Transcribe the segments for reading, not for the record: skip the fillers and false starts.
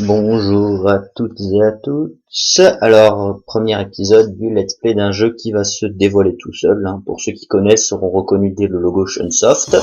Bonjour à toutes et à tous. Alors, premier épisode du let's play d'un jeu qui va se dévoiler tout seul. Pour ceux qui connaissent seront reconnus dès le logo Shunsoft.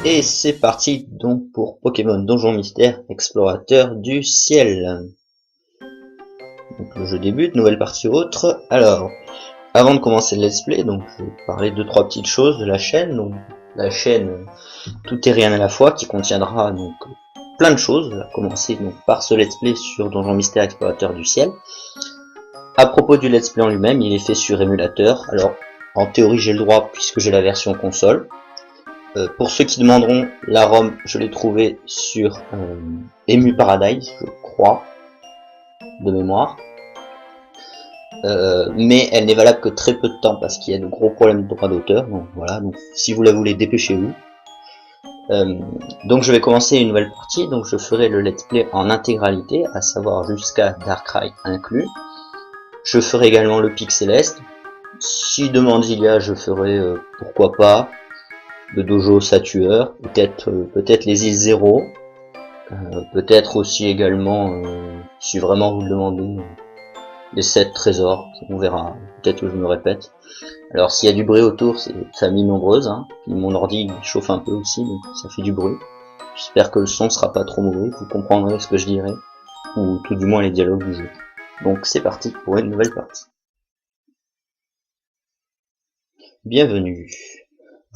Et c'est parti donc pour Pokémon Donjon Mystère Explorateur du Ciel. Donc le jeu débute, nouvelle partie autre. Alors, avant de commencer le let's play, donc je vais parler de trois petites choses de la chaîne. Donc la chaîne Tout et Rien à la fois qui contiendra donc plein de choses, à commencer donc par ce let's play sur Donjon Mystère Explorateur du Ciel. À propos du let's play en lui-même, il est fait sur émulateur. Alors en théorie j'ai le droit puisque j'ai la version console. Pour ceux qui demanderont, la ROM, je l'ai trouvée sur Emu Paradise, je crois, de mémoire. Mais elle n'est valable que très peu de temps parce qu'il y a de gros problèmes de droit d'auteur. Donc voilà, donc si vous la voulez, dépêchez-vous. Donc je vais commencer une nouvelle partie, donc je ferai le let's play en intégralité, à savoir jusqu'à Darkrai inclus. Je ferai également le Pic Céleste. Si demande il y a, je ferai pourquoi pas le dojo Satueur, peut-être les îles Zéro, peut-être aussi également, si vraiment vous le demandez, les 7 trésors, on verra, peut-être que je me répète. Alors s'il y a du bruit autour, c'est famille nombreuse, puis mon ordi chauffe un peu aussi, donc ça fait du bruit. J'espère que le son sera pas trop mauvais, vous comprendrez ce que je dirai, ou tout du moins les dialogues du jeu. Donc c'est parti pour une nouvelle partie. Bienvenue.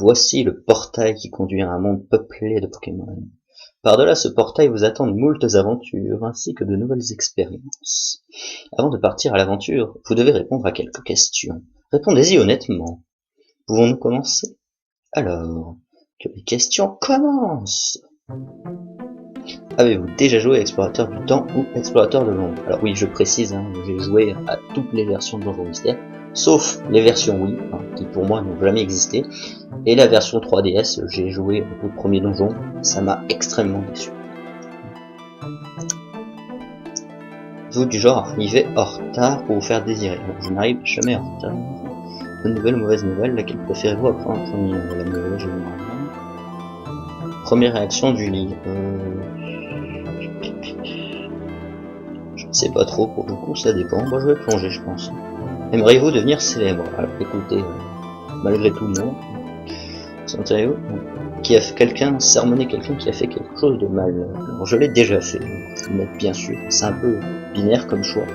Voici le portail qui conduit à un monde peuplé de Pokémon. Par-delà ce portail vous attendent moultes aventures, ainsi que de nouvelles expériences. Avant de partir à l'aventure, vous devez répondre à quelques questions. Répondez-y honnêtement. Pouvons-nous commencer? Alors, que les questions commencent! Avez-vous déjà joué à Explorateur du Temps ou Explorateur de l'Ombre? Alors oui, je précise, j'ai joué à toutes les versions de Donjon Mystère, sauf les versions Wii, qui pour moi n'ont jamais existé, et la version 3DS, j'ai joué au premier donjon, ça m'a extrêmement déçu. Vous du genre arrivez en retard pour vous faire désirer? Alors, je n'arrive jamais en retard. Bonne nouvelle, mauvaise nouvelle, laquelle préférez-vous apprendre en premier? La mauvaise, généralement. Première réaction du lit. Je ne sais pas trop, pour le coup, ça dépend. Moi, je vais plonger, je pense. Aimeriez-vous devenir célèbre? Alors, écoutez, malgré tout, non. Sentez-vous qui a fait sermonner quelqu'un qui a fait quelque chose de mal? Alors, je l'ai déjà fait, mais bien sûr, c'est un peu binaire comme choix.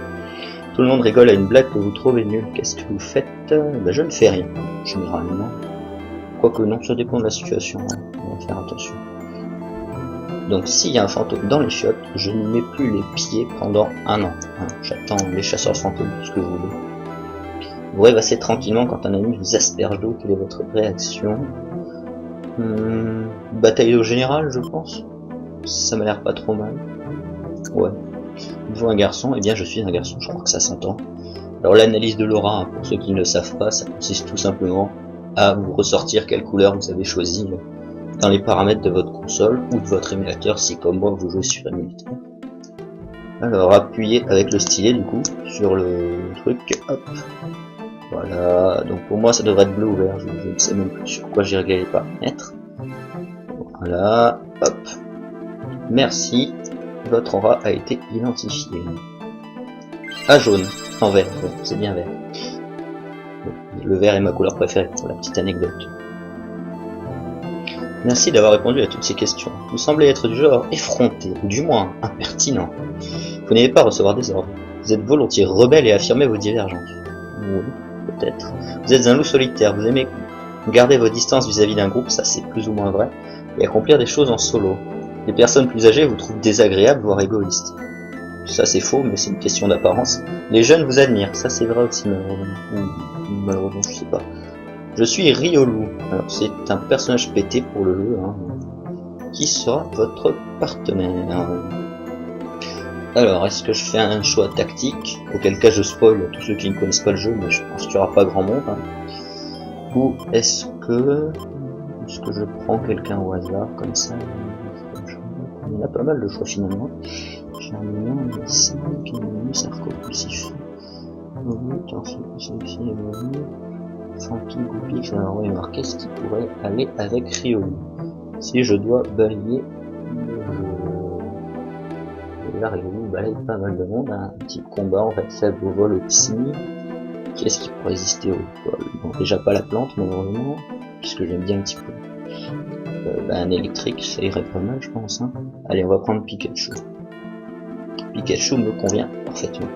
Tout le monde rigole à une blague que vous trouvez nulle. Qu'est-ce que vous faites? Je ne fais rien, généralement. Quoique non, ça dépend de la situation, on va faire attention. Donc s'il y a un fantôme dans les chiottes, je n'y mets plus les pieds pendant 1 an. J'attends les chasseurs fantômes, ce que vous voulez. Vous rêvassez tranquillement quand un ami vous asperge d'eau. Quelle est votre réaction? Bataille au général, je pense. Ça m'a l'air pas trop mal. Ouais. Vous un garçon? Eh bien je suis un garçon, je crois que ça s'entend. Alors l'analyse de l'aura, pour ceux qui ne le savent pas, ça consiste tout simplement à vous ressortir quelle couleur vous avez choisi dans les paramètres de votre console ou de votre émulateur si comme moi vous jouez sur émulateur. Alors appuyez avec le stylet du coup sur le truc, hop. Voilà, donc pour moi ça devrait être bleu ou vert, je ne sais même plus sur quoi j'ai réglé les paramètres. Voilà, hop. Merci. Votre aura a été identifiée. Ah, jaune. En vert, ouais, c'est bien vert. Le vert est ma couleur préférée, pour la petite anecdote. Merci d'avoir répondu à toutes ces questions. Vous semblez être du genre effronté, ou du moins impertinent. Vous n'aimez pas recevoir des ordres. Vous êtes volontiers rebelle et affirmez vos divergences. Oui, peut-être. Vous êtes un loup solitaire, vous aimez garder vos distances vis-à-vis d'un groupe, ça c'est plus ou moins vrai, et accomplir des choses en solo. Les personnes plus âgées vous trouvent désagréables, voire égoïstes. Ça c'est faux, mais c'est une question d'apparence. Les jeunes vous admirent, ça c'est vrai aussi malheureusement. Ou malheureusement, je sais pas. Je suis Riolu. Alors c'est un personnage pété pour le jeu. Hein. Qui sera votre partenaire? Alors, est-ce que je fais un choix tactique? Auquel cas je spoil à tous ceux qui ne connaissent pas le jeu, mais je pense qu'il n'y aura pas grand monde. Hein. Ou est-ce que je prends quelqu'un au hasard comme ça? Il y en a pas mal de choix finalement. Charmant, ici, Camille, Sarco-Pulsif. Funky, Goupix, alors oui, alors qu'est-ce qui pourrait aller avec Riolu? Si je dois balayer là, Riolu balaye pas mal de monde, hein. Un petit combat en fait faible au vol au psy. Qu'est-ce qui pourrait résister au vol? Bon, déjà pas la plante malheureusement, puisque j'aime bien un petit peu. Un électrique, ça irait pas mal je pense. Hein. Allez, on va prendre Pikachu. Pikachu me convient parfaitement.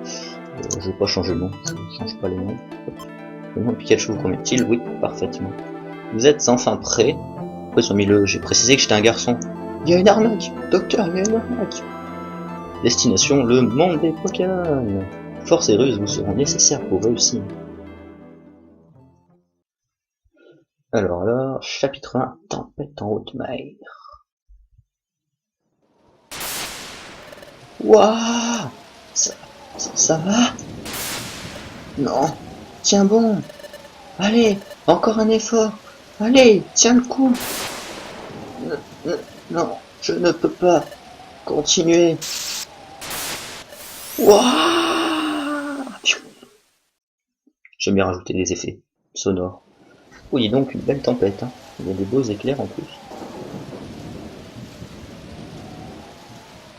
Je vais pas changer le nom, je change pas les noms. Le nom de Pikachu vous convient-il? Oui, parfaitement. Vous êtes enfin prêts? Pourquoi ils ont mis le... J'ai précisé que j'étais un garçon. Il y a une arnaque! Docteur, il y a une arnaque! Destination, le monde des Pokémon. Force et ruse vous seront nécessaires pour réussir. Alors là, chapitre 1, tempête en haute mer. Wouah! Ça va? Non! Tiens bon! Allez! Encore un effort! Allez! Tiens le coup! Non, je ne peux pas continuer. Wouah! J'aime bien rajouter des effets sonores. Oui, donc une belle tempête. Hein. Il y a des beaux éclairs en plus.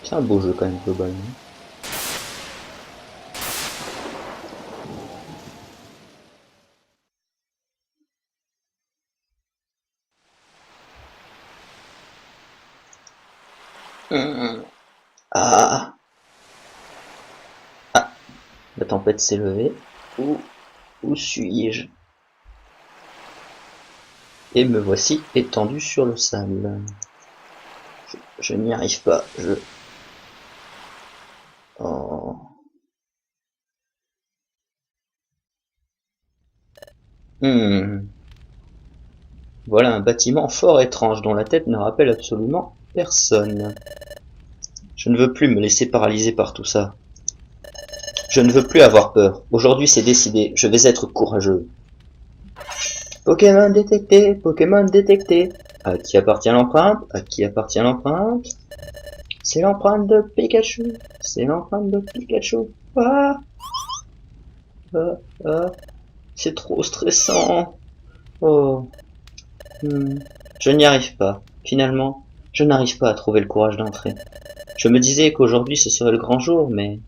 C'est un beau jeu quand même globalement. Ah, ah, la tempête s'est levée. Où suis-je? Et me voici étendu sur le sable. Je n'y arrive pas. Oh. Voilà un bâtiment fort étrange dont la tête ne rappelle absolument personne. Je ne veux plus me laisser paralyser par tout ça. Je ne veux plus avoir peur. Aujourd'hui c'est décidé, je vais être courageux. Pokémon détecté, Pokémon détecté. À qui appartient l'empreinte? À qui appartient l'empreinte? C'est l'empreinte de Pikachu. C'est l'empreinte de Pikachu. Ah, ah. C'est trop stressant. Oh. Je n'y arrive pas. Finalement, je n'arrive pas à trouver le courage d'entrer. Je me disais qu'aujourd'hui ce serait le grand jour, mais...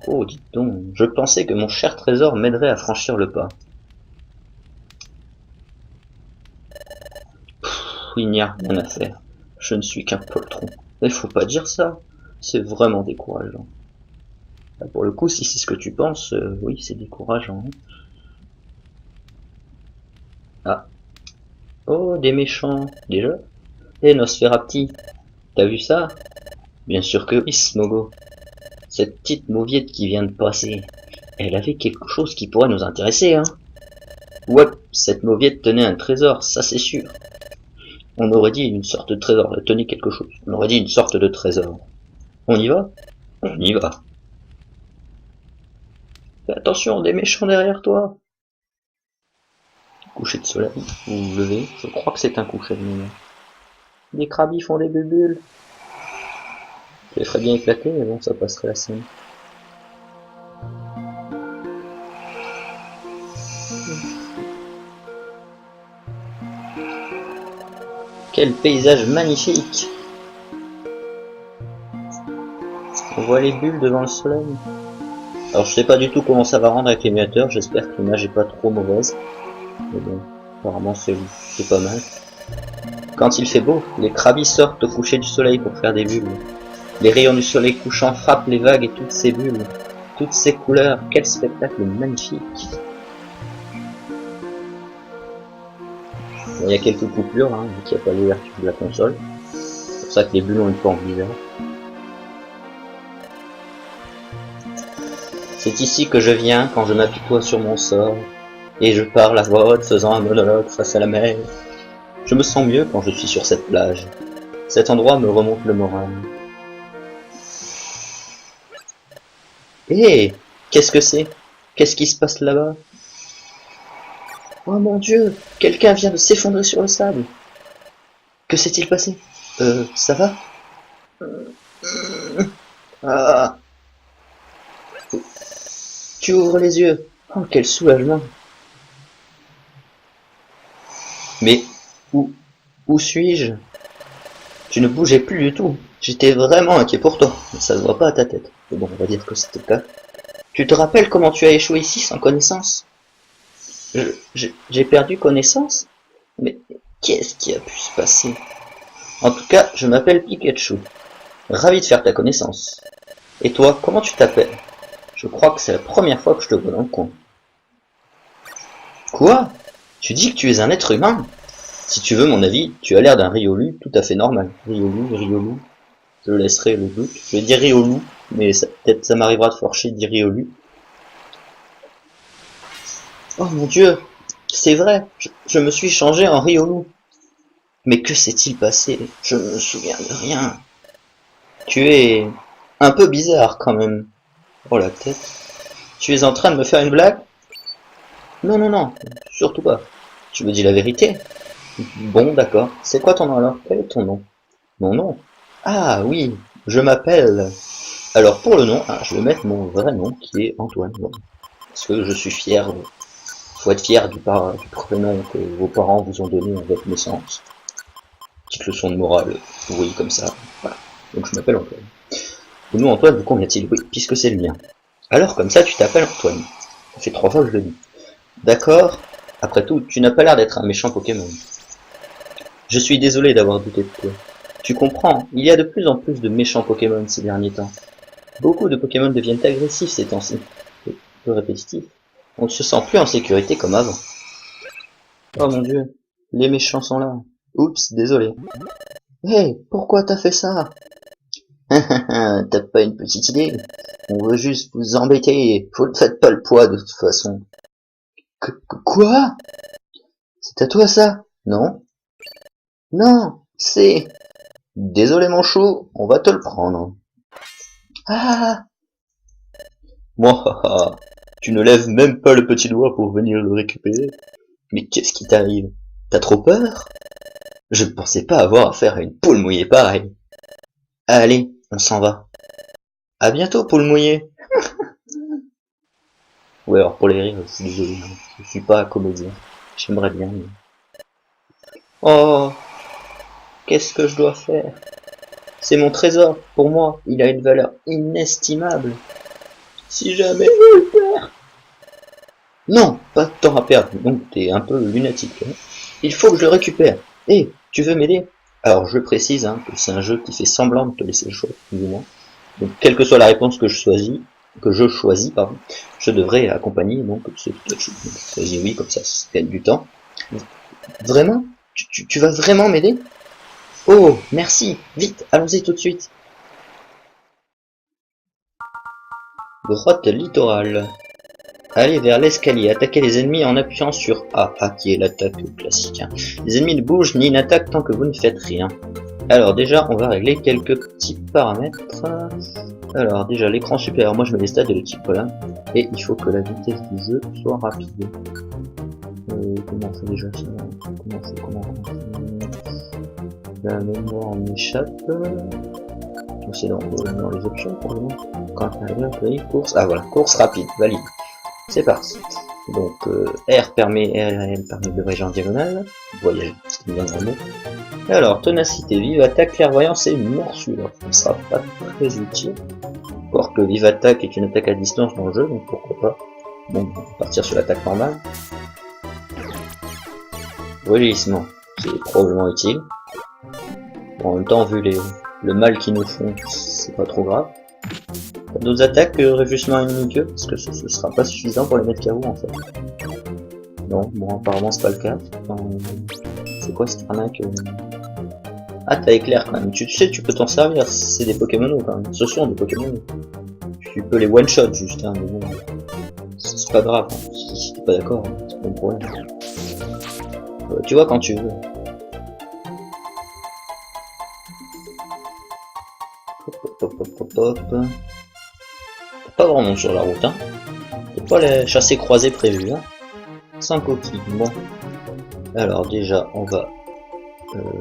Oh, dites donc, je pensais que mon cher trésor m'aiderait à franchir le pas. Il n'y a rien à faire. Je ne suis qu'un poltron. Mais faut pas dire ça. C'est vraiment décourageant. Là, pour le coup, si c'est ce que tu penses, oui, c'est décourageant. Hein. Ah. Oh, des méchants. Déjà? Eh, Nosferapti. T'as vu ça? Bien sûr que oui, Smogo. Cette petite mauviette qui vient de passer, elle avait quelque chose qui pourrait nous intéresser, hein. Ouais, cette mauviette tenait un trésor, ça c'est sûr. On aurait dit une sorte de trésor, elle tenait quelque chose. On aurait dit une sorte de trésor. On y va? On y va. Fais attention, des méchants derrière toi. Coucher de soleil, ou lever, je crois que c'est un coucher de lumière. Les crabis font des bulles. Je les ferais bien éclater, mais bon, ça passerait la scène. Quel paysage magnifique! On voit les bulles devant le soleil. Alors je sais pas du tout comment ça va rendre avec l'émulateur, j'espère que l'image est pas trop mauvaise. Mais bon, apparemment c'est pas mal. Quand il fait beau, les crabis sortent au coucher du soleil pour faire des bulles. Les rayons du soleil couchant frappent les vagues et toutes ces bulles, toutes ces couleurs, quel spectacle magnifique! Il y a quelques coupures, hein, vu qu'il n'y a pas l'ouverture de la console. C'est pour ça que les bulles ont une forme bizarre. C'est ici que je viens quand je m'apitoie sur mon sort, et je parle à voix haute faisant un monologue face à la mer. Je me sens mieux quand je suis sur cette plage. Cet endroit me remonte le moral. Hé, qu'est-ce que c'est? Qu'est-ce qui se passe là-bas? Oh mon Dieu, quelqu'un vient de s'effondrer sur le sable. Que s'est-il passé? Ça va? Ah. Tu ouvres les yeux. Oh, quel soulagement. Mais où suis-je? Tu ne bougeais plus du tout. J'étais vraiment inquiet pour toi. Ça se voit pas à ta tête. Mais bon, on va dire que c'était le cas. Tu te rappelles comment tu as échoué ici sans connaissance? J'ai perdu connaissance? Mais qu'est-ce qui a pu se passer? En tout cas, je m'appelle Pikachu. Ravi de faire ta connaissance. Et toi, comment tu t'appelles? Je crois que c'est la première fois que je te vois dans le coin. Quoi? Tu dis que tu es un être humain? Si tu veux mon avis, tu as l'air d'un Riolu tout à fait normal. Riolu. Je laisserai le doute. Je vais dire Riolu, mais peut-être ça m'arrivera de forcher de dire Riolu. Oh mon Dieu, c'est vrai, je me suis changé en Riolu. Mais que s'est-il passé? Je me souviens de rien. Tu es un peu bizarre quand même. Oh la tête. Tu es en train de me faire une blague? Non, surtout pas. Tu me dis la vérité? Bon, d'accord. C'est quoi ton nom alors? Quel est ton nom? Mon nom? Ah oui, je m'appelle... Alors pour le nom, je vais mettre mon vrai nom qui est Antoine. Bon. Parce que je suis fier. Faut être fier du prénom que vos parents vous ont donné à votre naissance. Petite leçon de morale, vous voyez comme ça. Voilà. Donc je m'appelle Antoine. Le nom Antoine vous convient-il? Oui, puisque c'est le mien. Alors comme ça, tu t'appelles Antoine. Ça fait 3 fois que je le dis. D'accord. Après tout, tu n'as pas l'air d'être un méchant Pokémon. Je suis désolé d'avoir douté de toi. Tu comprends, il y a de plus en plus de méchants Pokémon ces derniers temps. Beaucoup de Pokémon deviennent agressifs ces temps-ci. C'est un peu répétitif. On ne se sent plus en sécurité comme avant. Oh mon Dieu, les méchants sont là. Oups, désolé. Hé, pourquoi t'as fait ça? T'as pas une petite idée? On veut juste vous embêter. Vous ne faites pas le poids de toute façon. Quoi? C'est à toi ça? Non? Non, c'est... Désolé mon chou, on va te le prendre. Ah! Moi, tu ne lèves même pas le petit doigt pour venir le récupérer. Mais qu'est-ce qui t'arrive? T'as trop peur? Je ne pensais pas avoir affaire à une poule mouillée pareille. Allez, on s'en va. À bientôt, poule mouillée. Ouais, alors pour les rires, je suis désolé, je suis pas comédien. J'aimerais bien, mais... Oh, qu'est-ce que je dois faire? C'est mon trésor, pour moi, il a une valeur inestimable. Si jamais je le perds... Non, pas de temps à perdre, donc t'es un peu lunatique. Hein. Il faut que je le récupère. Hé, tu veux m'aider? Alors je précise hein, que c'est un jeu qui fait semblant de te laisser le choix, plus ou moins. Donc quelle que soit la réponse que je choisis, je devrais accompagner donc ce Pikachu. Donc je choisis oui, comme ça gagne du temps. Vraiment? Tu vas vraiment m'aider? Oh, merci, vite, allons-y tout de suite. Grotte littorale. Allez vers l'escalier, attaquez les ennemis en appuyant sur A, qui est l'attaque classique. Hein. Les ennemis ne bougent ni n'attaquent tant que vous ne faites rien. Alors déjà, on va régler quelques petits paramètres. Alors déjà, l'écran supérieur, moi je mets les stats de l'équipe là. Et il faut que la vitesse du jeu soit rapide. Comment on fait déjà ça? Comment on fait? La mémoire m'échappe. C'est dans les options pour le moment. Quand course. Ah voilà, course rapide, valide. C'est parti. Donc R permet de voyager en diagonale. Voyager, c'est bien le mot. Alors, ténacité, vive attaque, clairvoyance et morsure. Ça ne sera pas très utile. Encore que vive attaque est une attaque à distance dans le jeu, donc pourquoi pas. Bon, on va partir sur l'attaque normale. Rugissement, c'est probablement utile. Bon, en même temps, vu le mal qu'ils nous font, c'est pas trop grave. D'autres attaques que rugissement ennemi parce que ce sera pas suffisant pour les mettre KO en fait. Non, bon apparemment c'est pas le cas. C'est quoi cette arnaque Ah, t'as éclair quand même. Tu sais, tu peux t'en servir, c'est des Pokémon quand même. Ce sont des Pokémon. Tu peux les one shot juste, hein, mais bon. C'est pas grave, hein. Si t'es pas d'accord, hein, c'est pas un problème. Tu vois quand tu veux. Hop. Pas vraiment sur la route, hein. C'est pas les chassés croisés prévus, hein. 5 coquilles, bon. Alors déjà, on va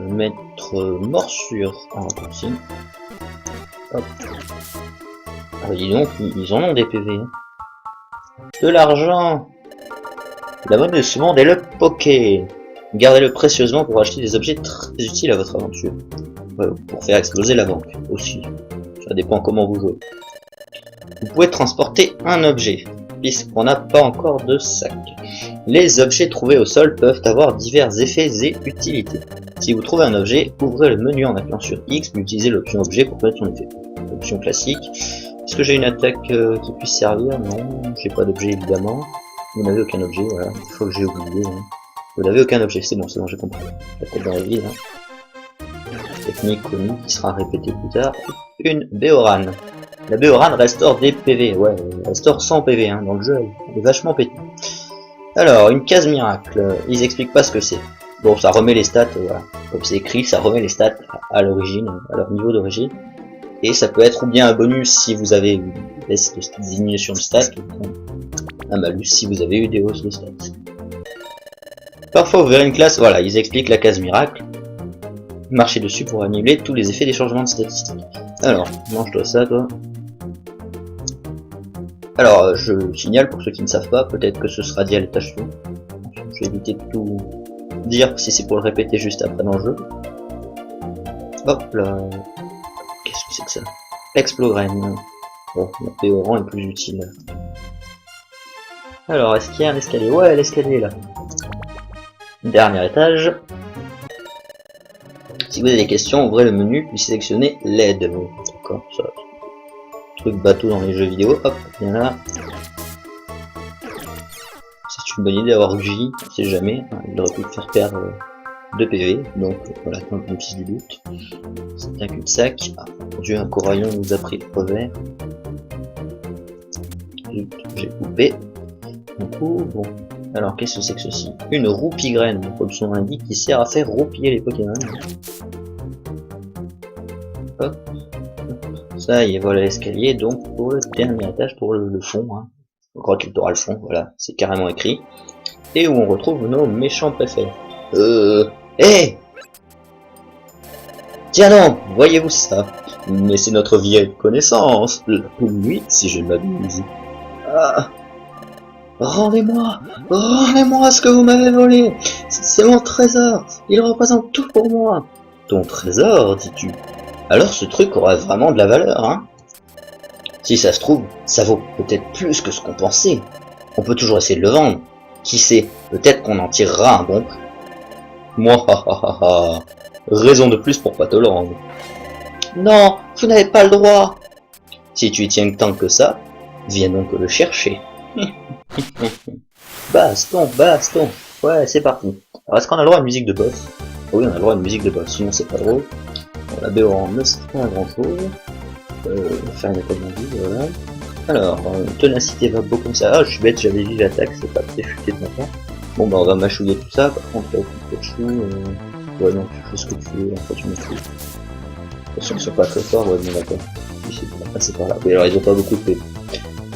mettre morsure en raccourci. Hop. Ah, dis donc, ils en ont des PV. Hein. De l'argent. La monnaie de ce monde est le Poké. Gardez-le précieusement pour acheter des objets très utiles à votre aventure. Pour faire exploser la banque aussi. Ça dépend comment vous jouez. Vous pouvez transporter un objet, puisqu'on n'a pas encore de sac. Les objets trouvés au sol peuvent avoir divers effets et utilités. Si vous trouvez un objet, ouvrez le menu en appuyant sur X, puis utilisez l'option objet pour connaître son effet. Option classique. Est-ce que j'ai une attaque qui puisse servir? Non, j'ai pas d'objet évidemment. Vous n'avez aucun objet, voilà. Il faut que j'ai oublié. Hein. Vous n'avez aucun objet, c'est bon, j'ai compris. La tête dans la ville. Hein. Technique connue qui sera répétée plus tard. Une Béorane. La Béorane restaure des PV, ouais, elle restaure 100 PV hein, dans le jeu, elle est vachement pétée. Alors, une case miracle, ils expliquent pas ce que c'est. Bon, ça remet les stats, voilà, comme c'est écrit, ça remet les stats à l'origine, à leur niveau d'origine. Et ça peut être ou bien un bonus si vous avez eu des diminutions de stats, ou un malus si vous avez eu des hausses de stats. Parfois, vous verrez une classe, voilà, ils expliquent la case miracle. Marchez dessus pour annuler tous les effets des changements de statistiques. Alors, mange-toi ça, toi. Alors, je signale pour ceux qui ne savent pas, peut-être que ce sera dit à l'étage suivant. Je vais éviter de tout dire si c'est pour le répéter juste après dans le jeu. Hop là. Qu'est-ce que c'est que ça? Explogrène. Bon, mon Péoran est plus utile. Alors, est-ce qu'il y a un escalier? Ouais, l'escalier est là. Dernier étage. Si vous avez des questions, ouvrez le menu, puis sélectionnez l'aide. D'accord, ça. Truc bateau dans les jeux vidéo, hop, bien là. C'est une bonne idée d'avoir J, on sait jamais, hein, il aurait pu faire perdre 2 PV, donc voilà, tant que du doute. C'est un cul-de-sac. Ah, mon dieu, un coraillon nous a pris le revers. J'ai coupé. Du coup, bon. Alors, qu'est-ce que c'est que ceci? Une roupigraine, comme son nom l'indique, qui sert à faire roupiller les Pokémon. Hop. Ça y est, voilà l'escalier, donc pour le dernier étage, pour le fond, hein. Encore tu auras le fond, voilà, c'est carrément écrit. Et où on retrouve nos méchants préfets. Hey, tiens non, voyez-vous ça? Mais c'est notre vieille connaissance, la poule si je ne m'abuse. Ah, rendez-moi ce que vous m'avez volé. C'est mon trésor, il représente tout pour moi. Ton trésor, dis-tu? Alors ce truc aura vraiment de la valeur, hein? Si ça se trouve, ça vaut peut-être plus que ce qu'on pensait. On peut toujours essayer de le vendre. Qui sait, peut-être qu'on en tirera un bon prix. Moi, raison de plus pour pas te le rendre. Non, vous n'avez pas le droit. Si tu y tiens tant que ça, viens donc le chercher. Baston. Ouais, c'est parti. Alors, est-ce qu'on a le droit à une musique de boss? Oui, on a le droit à une musique de boss, sinon c'est pas drôle. La Béoran ne sert pas à grand chose. Faire une attaque d'invite, voilà. Alors, ténacité va beaucoup comme ça. Ah, je suis bête, j'avais vu l'attaque, c'est pas très futé de ma part. Bon, bah, on va mâchouiller tout ça. Par contre, il y a aucun chou. Ouais, non, tu fais ce que tu veux, en fait, tu me fous. Attention, ils sont pas très forts, ouais, bon, d'accord. Oui, c'est pour passer par là. Oui, alors, ils ont pas beaucoup de PV.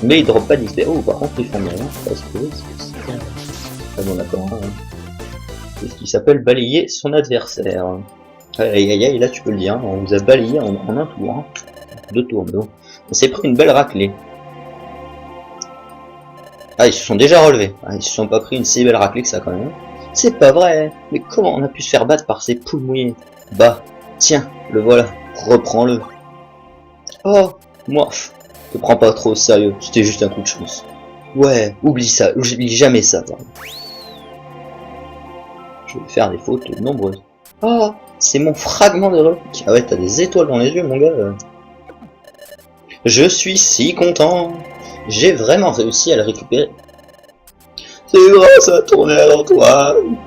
Mais ils droppent pas d'XP. Oh, par contre, ils font rien. Parce que c'est ah, bon, d'accord. Hein. C'est ce qui s'appelle balayer son adversaire. Aïe, là, tu peux le dire. On vous a balayé en un tour. Hein. 2 tours, mais bon. On s'est pris une belle raclée. Ah, ils se sont déjà relevés. Ah, ils se sont pas pris une si belle raclée que ça, quand même. C'est pas vrai. Mais comment on a pu se faire battre par ces poules mouillées? Bah, tiens, le voilà, reprends-le. Oh, moi, te prends pas trop au sérieux, c'était juste un coup de chance. Ouais, oublie ça, j'oublie jamais ça, pardon. Je vais faire des fautes nombreuses. Oh, c'est mon fragment de relique. Ah ouais, t'as des étoiles dans les yeux, mon gars. Je suis si content. J'ai vraiment réussi à le récupérer. C'est grâce à ton aide, Antoine.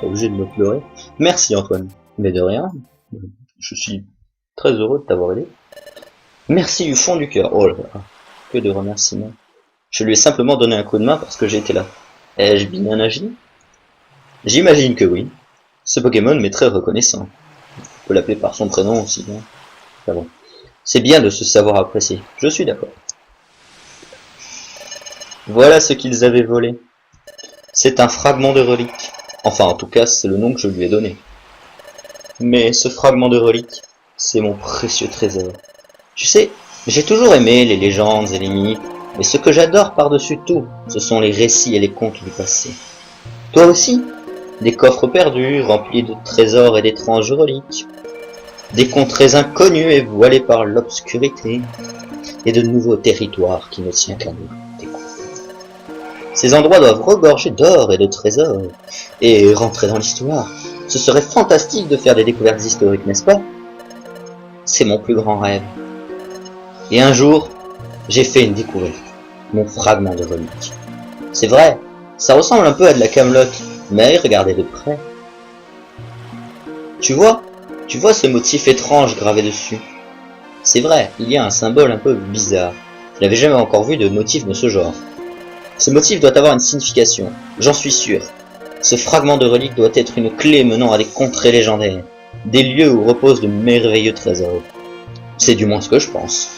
Obligé de me pleurer. Merci, Antoine. Mais de rien. Je suis très heureux de t'avoir aidé. Merci du fond du cœur. Oh là là, que de remerciements. Je lui ai simplement donné un coup de main parce que j'étais là. Ai-je bien agi? J'imagine que oui. Ce Pokémon m'est très reconnaissant. On peut l'appeler par son prénom aussi. Hein. Ah bon. C'est bien de se savoir apprécier. Je suis d'accord. Voilà ce qu'ils avaient volé. C'est un fragment de relique. Enfin, en tout cas, c'est le nom que je lui ai donné. Mais ce fragment de relique, c'est mon précieux trésor. Tu sais, j'ai toujours aimé les légendes et les mythes, mais ce que j'adore par-dessus tout, ce sont les récits et les contes du passé. Toi aussi? Des coffres perdus, remplis de trésors et d'étranges reliques. Des contrées inconnues et voilées par l'obscurité. Et de nouveaux territoires qui ne tient qu'à nous découvrir. Ces endroits doivent regorger d'or et de trésors, et rentrer dans l'histoire. Ce serait fantastique de faire des découvertes historiques, n'est-ce pas? C'est mon plus grand rêve. Et un jour, j'ai fait une découverte. Mon fragment de relique. C'est vrai, ça ressemble un peu à de la camelote, mais regardez de près. Tu vois ce motif étrange gravé dessus? C'est vrai, il y a un symbole un peu bizarre. Je n'avais jamais encore vu de motif de ce genre. Ce motif doit avoir une signification, j'en suis sûr. Ce fragment de relique doit être une clé menant à des contrées légendaires, des lieux où reposent de merveilleux trésors. C'est du moins ce que je pense.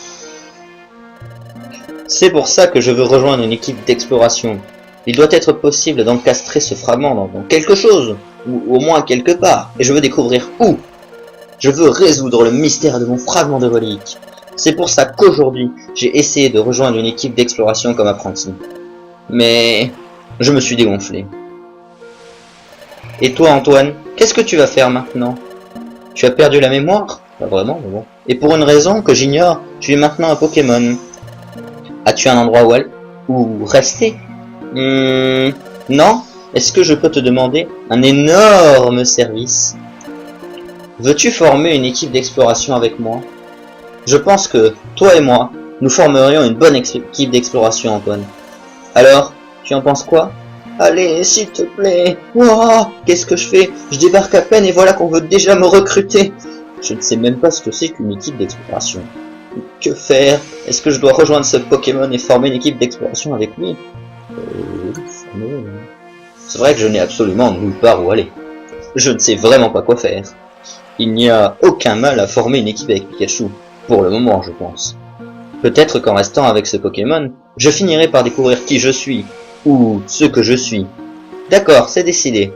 C'est pour ça que je veux rejoindre une équipe d'exploration. Il doit être possible d'encastrer ce fragment dans quelque chose, ou au moins quelque part, et je veux découvrir où. Je veux résoudre le mystère de mon fragment de relique. C'est pour ça qu'aujourd'hui, j'ai essayé de rejoindre une équipe d'exploration comme apprenti. Mais je me suis dégonflé. Et toi, Antoine, qu'est-ce que tu vas faire maintenant? Tu as perdu la mémoire? Pas vraiment, mais bon. Et pour une raison que j'ignore, tu es maintenant un Pokémon. As-tu un endroit où rester? Non? Est-ce que je peux te demander un énorme service? Veux-tu former une équipe d'exploration avec moi? Je pense que, toi et moi, nous formerions une bonne équipe d'exploration, Antoine. Alors, tu en penses quoi? Allez, s'il te plaît. Wouah, qu'est-ce que je fais? Je débarque à peine et voilà qu'on veut déjà me recruter. Je ne sais même pas ce que c'est qu'une équipe d'exploration. Que faire? Est-ce que je dois rejoindre ce Pokémon et former une équipe d'exploration avec lui? C'est vrai que je n'ai absolument nulle part où aller. Je ne sais vraiment pas quoi faire. Il n'y a aucun mal à former une équipe avec Pikachu, pour le moment je pense. Peut-être qu'en restant avec ce Pokémon, je finirai par découvrir qui je suis, ou ce que je suis. D'accord, c'est décidé.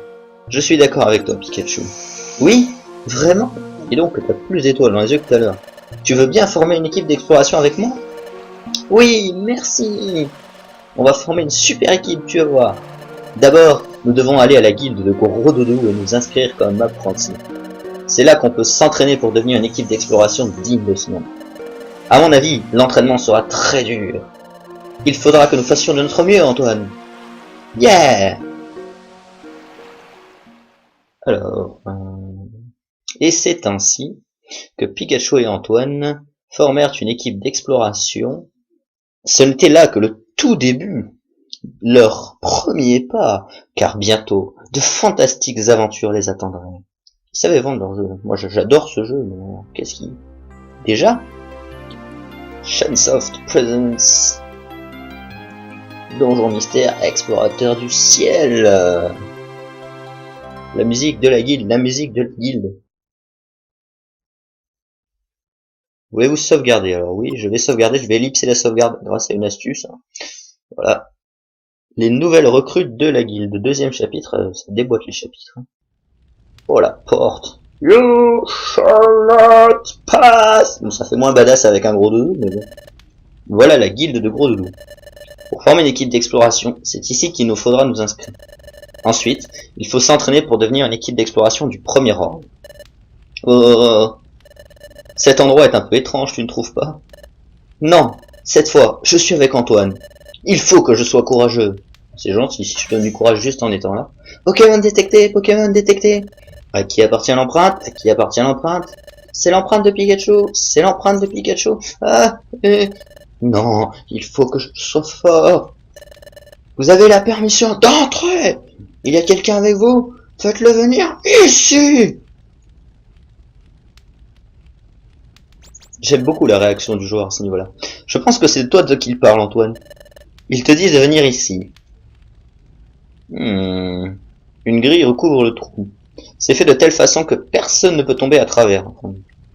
Je suis d'accord avec toi, Pikachu. Oui? Vraiment? Et donc t'as plus d'étoiles dans les yeux que tout à l'heure. Tu veux bien former une équipe d'exploration avec moi? Oui, merci. On va former une super équipe, tu vas voir. D'abord, nous devons aller à la guilde de Gros Doudou et nous inscrire comme apprenti. C'est là qu'on peut s'entraîner pour devenir une équipe d'exploration digne de ce nom. À mon avis, l'entraînement sera très dur. Il faudra que nous fassions de notre mieux, Antoine. Yeah! Alors, et c'est ainsi que Pikachu et Antoine formèrent une équipe d'exploration. Ce n'était là que le tout début, leur premier pas, car bientôt, de fantastiques aventures les attendraient. Ils savaient vendre leur jeu. Moi j'adore ce jeu, mais qu'est-ce qui... Déjà Shunsoft Presence. Donjon mystère, explorateur du ciel. La musique de la guilde, la musique de la guilde. Voulez-vous sauvegarder? Alors oui, je vais sauvegarder, je vais ellipser la sauvegarde grâce à une astuce. Voilà. Les nouvelles recrutes de la guilde. Deuxième chapitre, ça déboîte les chapitres. Oh la porte. You shall not pass. Bon, ça fait moins badass avec un gros doudou, mais bon. Voilà la guilde de Gros Doudou. Pour former une équipe d'exploration, c'est ici qu'il nous faudra nous inscrire. Ensuite, il faut s'entraîner pour devenir une équipe d'exploration du premier ordre. Oh, cet endroit est un peu étrange, tu ne trouves pas? Non, cette fois, je suis avec Antoine. Il faut que je sois courageux. C'est gentil si je te donne du courage juste en étant là. Pokémon détecté, Pokémon détecté. À qui appartient l'empreinte? À qui appartient l'empreinte? C'est l'empreinte de Pikachu. C'est l'empreinte de Pikachu. Ah, non, il faut que je sois fort. Vous avez la permission d'entrer. Il y a quelqu'un avec vous? Faites-le venir ici. J'aime beaucoup la réaction du joueur à ce niveau-là. Je pense que c'est toi de qui il parle, Antoine. Il te dit de venir ici. Une grille recouvre le trou. C'est fait de telle façon que personne ne peut tomber à travers.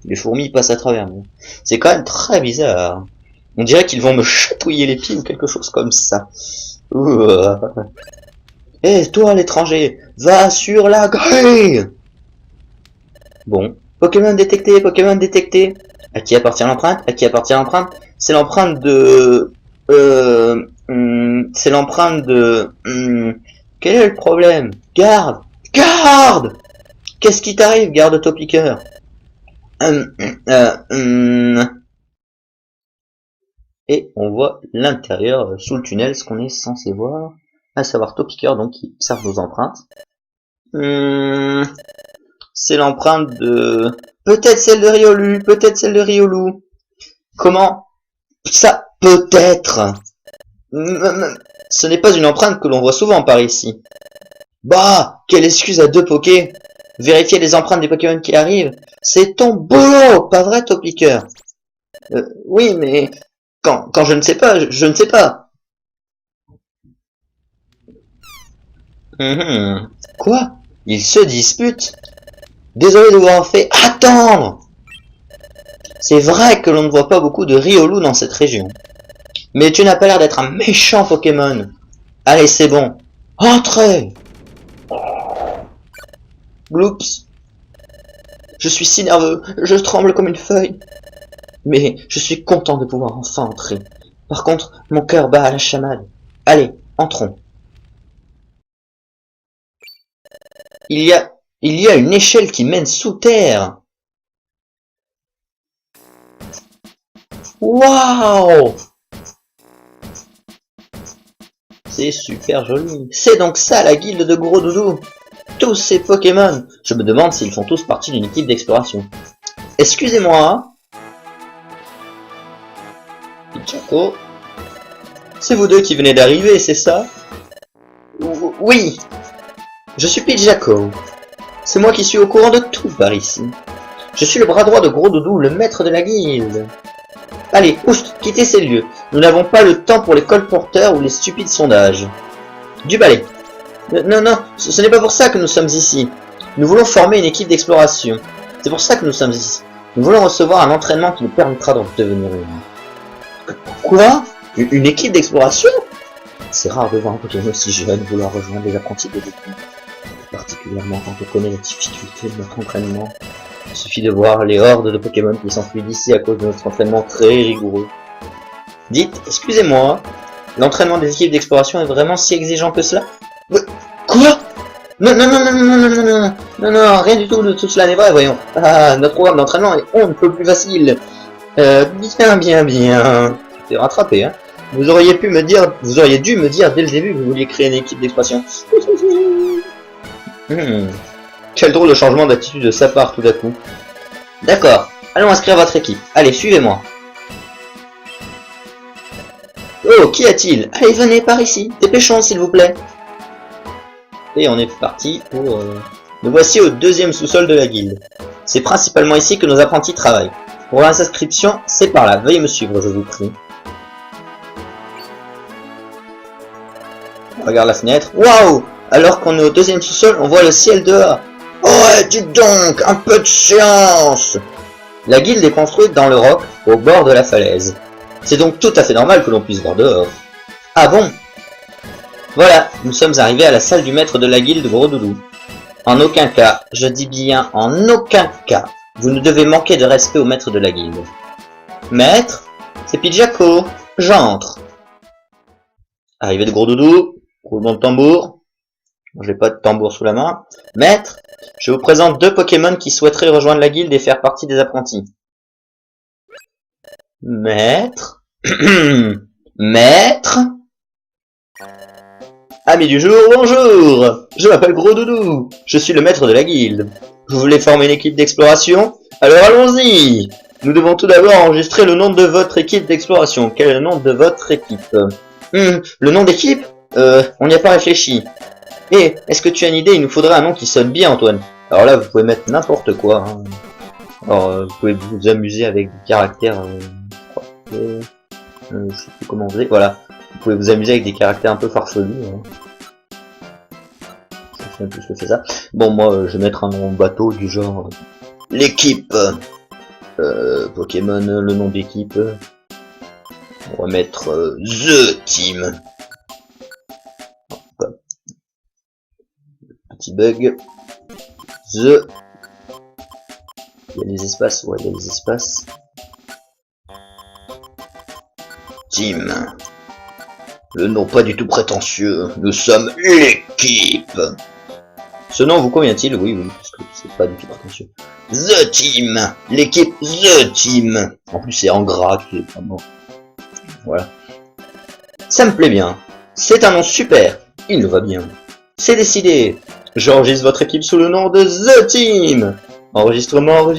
Les fourmis passent à travers. C'est quand même très bizarre. On dirait qu'ils vont me chatouiller les pieds ou quelque chose comme ça. Eh, toi l'étranger, va sur la grille. Bon. Pokémon détecté, Pokémon détecté. À qui appartient l'empreinte? À qui appartient l'empreinte? C'est l'empreinte de... c'est l'empreinte de... quel est le problème? Garde! Garde! Qu'est-ce qui t'arrive, garde Topiqueur? Et on voit l'intérieur sous le tunnel, ce qu'on est censé voir, à savoir Topiqueur, donc qui observe nos empreintes. C'est l'empreinte de... peut-être celle de Riolu, peut-être celle de Riolu. Comment? Ça, peut-être. Ce n'est pas une empreinte que l'on voit souvent par ici. Bah, quelle excuse à deux Poké. Vérifier les empreintes des Pokémon qui arrivent, c'est ton boulot, pas vrai, Topiqueur? Oui, mais quand je ne sais pas, je ne sais pas. Quoi? Ils se disputent? Désolé de vous avoir fait attendre. C'est vrai que l'on ne voit pas beaucoup de Riolu dans cette région. Mais tu n'as pas l'air d'être un méchant Pokémon. Allez, c'est bon. Entrez! Gloops. Je suis si nerveux, je tremble comme une feuille. Mais je suis content de pouvoir enfin entrer. Par contre, mon cœur bat à la chamade. Allez, entrons. Il y a une échelle qui mène sous terre. Waouh! C'est super joli. C'est donc ça la guilde de Gros Doudou. Tous ces Pokémon. Je me demande s'ils font tous partie d'une équipe d'exploration. Excusez-moi. Pichaco. C'est vous deux qui venez d'arriver, c'est ça? Oui. Je suis Pichaco. C'est moi qui suis au courant de tout par ici. Je suis le bras droit de Gros Doudou, le maître de la guilde. Allez, oust, quittez ces lieux. Nous n'avons pas le temps pour les colporteurs ou les stupides sondages. Du balai. Non, ce n'est pas pour ça que nous sommes ici. Nous voulons former une équipe d'exploration. C'est pour ça que nous sommes ici. Nous voulons recevoir un entraînement qui nous permettra de devenir une. Quoi? Une équipe d'exploration? C'est rare de voir un Pokémon aussi jeune vouloir rejoindre les apprentis de l'équipe. Particulièrement quand on connaît la difficulté de notre entraînement. Il suffit de voir les hordes de Pokémon qui s'enfuient d'ici à cause de notre entraînement très rigoureux. Dites, excusez-moi, l'entraînement des équipes d'exploration est vraiment si exigeant que cela? Quoi? Non, rien du tout de tout cela n'est vrai, voyons. Ah, notre programme d'entraînement est on ne peut plus facile. Bien. T'es rattrapé, hein. Vous auriez dû me dire dès le début que vous vouliez créer une équipe d'exploration. Quel drôle de changement d'attitude de sa part tout à coup. D'accord, allons inscrire votre équipe. Allez, suivez-moi. Oh, qu'y a-t-il? Allez, venez par ici. Dépêchons, s'il vous plaît. Et on est parti pour... Nous voici au deuxième sous-sol de la guilde. C'est principalement ici que nos apprentis travaillent. Pour les inscriptions, c'est par là. Veuillez me suivre, je vous prie. Regarde la fenêtre. Waouh! Alors qu'on est au deuxième sous-sol, on voit le ciel dehors. Oh, dites donc, un peu de science! La guilde est construite dans le roc, au bord de la falaise. C'est donc tout à fait normal que l'on puisse voir dehors. Ah bon? Voilà, nous sommes arrivés à la salle du maître de la guilde Gros Doudou. En aucun cas, je dis bien en aucun cas, vous ne devez manquer de respect au maître de la guilde. Maître? C'est Pichaco, j'entre. Arrivée de Gros Doudou, roulement de tambour. J'ai pas de tambour sous la main. Maître, je vous présente 2 Pokémon qui souhaiteraient rejoindre la guilde et faire partie des apprentis. Maître. Maître. Amis du jour, bonjour. Je m'appelle Gros Doudou. Je suis le maître de la guilde. Vous voulez former une équipe d'exploration? Alors allons-y. Nous devons tout d'abord enregistrer le nom de votre équipe d'exploration. Quel est le nom de votre équipe? Le nom d'équipe? On n'y a pas réfléchi. Et est-ce que tu as une idée? Il nous faudrait un nom qui sonne bien, Antoine. Alors là, vous pouvez mettre n'importe quoi. Hein. Alors, vous pouvez vous amuser avec des caractères... je sais plus comment vous dites. Voilà. Vous pouvez vous amuser avec des caractères un peu farfelus. Hein. Je sais plus ce que c'est ça. Bon, moi, je vais mettre un nom bateau du genre... l'équipe Pokémon, le nom d'équipe. On va mettre The Team. Petit bug. The. Il y a des espaces, ouais, il y a des espaces. Team. Le nom pas du tout prétentieux. Nous sommes l'équipe. Ce nom vous convient-il? Oui, parce que c'est pas du tout prétentieux. The Team. L'équipe The Team. En plus, c'est en gras, qui est vraiment... Voilà. Ça me plaît bien. C'est un nom super. Il nous va bien. C'est décidé. J'enregistre votre équipe sous le nom de The Team. Enregistrement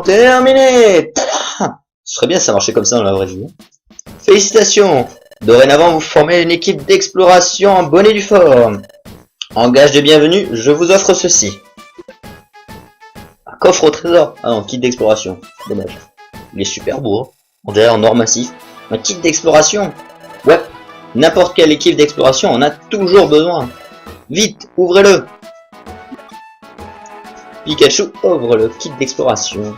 terminé. Tada! Ce serait bien si ça marchait comme ça dans la vraie vie. Félicitations. Dorénavant, vous formez une équipe d'exploration en bonne et due forme. En gage de bienvenue, je vous offre ceci. Un coffre au trésor. Ah non, kit d'exploration. Dommage. Il est super beau. Hein. On dirait en or massif. Un kit d'exploration. Ouais. N'importe quelle équipe d'exploration en a toujours besoin. Vite, ouvrez-le. Pikachu ouvre le kit d'exploration.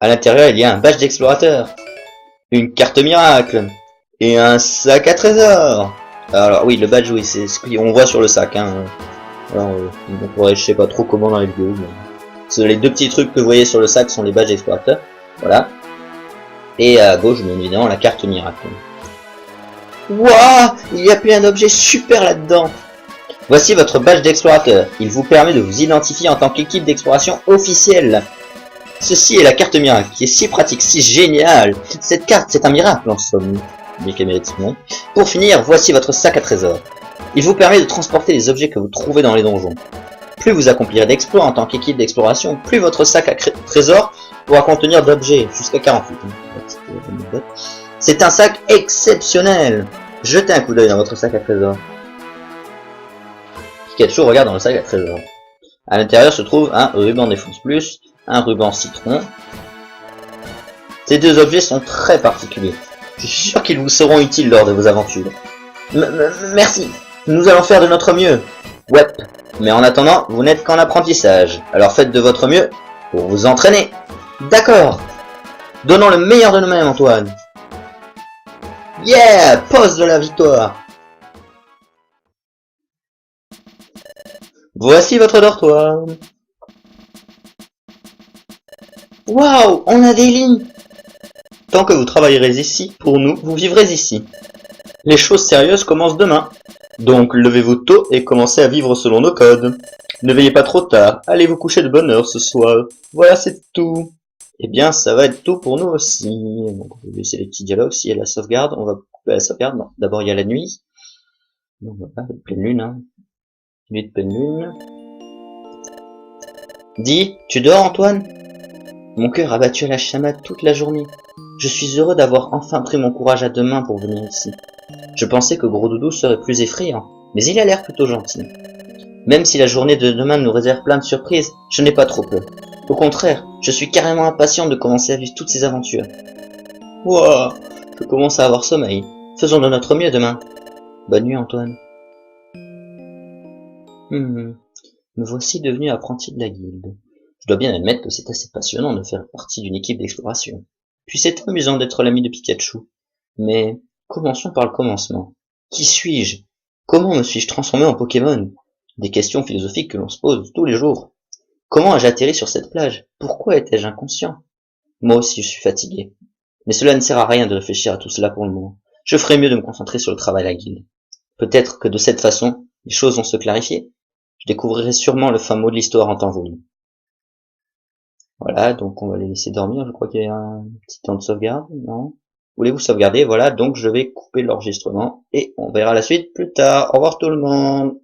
À l'intérieur, il y a un badge d'explorateur, une carte miracle et un sac à trésor. Alors oui, le badge, oui, c'est ce qu'on voit sur le sac. Hein. Alors, on pourrait, je sais pas trop comment dans les vidéos. Mais... les 2 petits trucs que vous voyez sur le sac sont les badges d'explorateur. Voilà. Et à gauche, bien évidemment, la carte miracle. Wouah, il y a plein d'objets super là-dedans. Voici votre badge d'explorateur. Il vous permet de vous identifier en tant qu'équipe d'exploration officielle. Ceci est la carte miracle, qui est si pratique, si géniale. Cette carte, c'est un miracle en somme. Bien qu'elle mérite son nom. Pour finir, voici votre sac à trésor. Il vous permet de transporter les objets que vous trouvez dans les donjons. Plus vous accomplirez d'exploits en tant qu'équipe d'exploration, plus votre sac à trésor pourra contenir d'objets, jusqu'à 48. C'est un sac exceptionnel. Jetez un coup d'œil dans votre sac à trésor. Pikachu regarde dans le sac à trésor. À l'intérieur se trouve un ruban défense plus, un ruban citron. Ces 2 objets sont très particuliers. Je suis sûr qu'ils vous seront utiles lors de vos aventures. Merci. Nous allons faire de notre mieux. Ouais. Mais en attendant, vous n'êtes qu'en apprentissage. Alors faites de votre mieux pour vous entraîner. D'accord. Donnons le meilleur de nous-mêmes, Antoine. Yeah! Pose de la victoire. Voici votre dortoir. Waouh, on a des lits. Tant que vous travaillerez ici, pour nous, vous vivrez ici. Les choses sérieuses commencent demain. Donc levez-vous tôt et commencez à vivre selon nos codes. Ne veillez pas trop tard, allez vous coucher de bonne heure ce soir. Voilà, c'est tout. Eh bien, ça va être tout pour nous aussi. Donc, on va laisser les petits dialogues. S'il y a la sauvegarde, on va couper la sauvegarde. Non, d'abord il y a la nuit. Donc voilà, pleine lune, hein. Nuit de pleine lune. Dis, tu dors, Antoine? Mon cœur a battu à la chamade toute la journée. Je suis heureux d'avoir enfin pris mon courage à 2 mains pour venir ici. Je pensais que Gros Doudou serait plus effrayant, mais il a l'air plutôt gentil. Même si la journée de demain nous réserve plein de surprises, je n'ai pas trop peur. Au contraire, je suis carrément impatient de commencer à vivre toutes ces aventures. Wouah, je commence à avoir sommeil. Faisons de notre mieux demain. Bonne nuit, Antoine. Me voici devenu apprenti de la guilde. Je dois bien admettre que c'est assez passionnant de faire partie d'une équipe d'exploration. Puis c'est amusant d'être l'ami de Pikachu. Mais commençons par le commencement. Qui suis-je? Comment me suis-je transformé en Pokémon? Des questions philosophiques que l'on se pose tous les jours. Comment ai-je atterri sur cette plage? Pourquoi étais-je inconscient? Moi aussi je suis fatigué. Mais cela ne sert à rien de réfléchir à tout cela pour le moment. Je ferais mieux de me concentrer sur le travail à la guilde. Peut-être que de cette façon, les choses vont se clarifier. Je découvrirai sûrement le fin mot de l'histoire en temps voulu. Voilà, donc on va les laisser dormir. Je crois qu'il y a un petit temps de sauvegarde, non? Voulez-vous sauvegarder? Voilà, donc je vais couper l'enregistrement et on verra la suite plus tard. Au revoir tout le monde!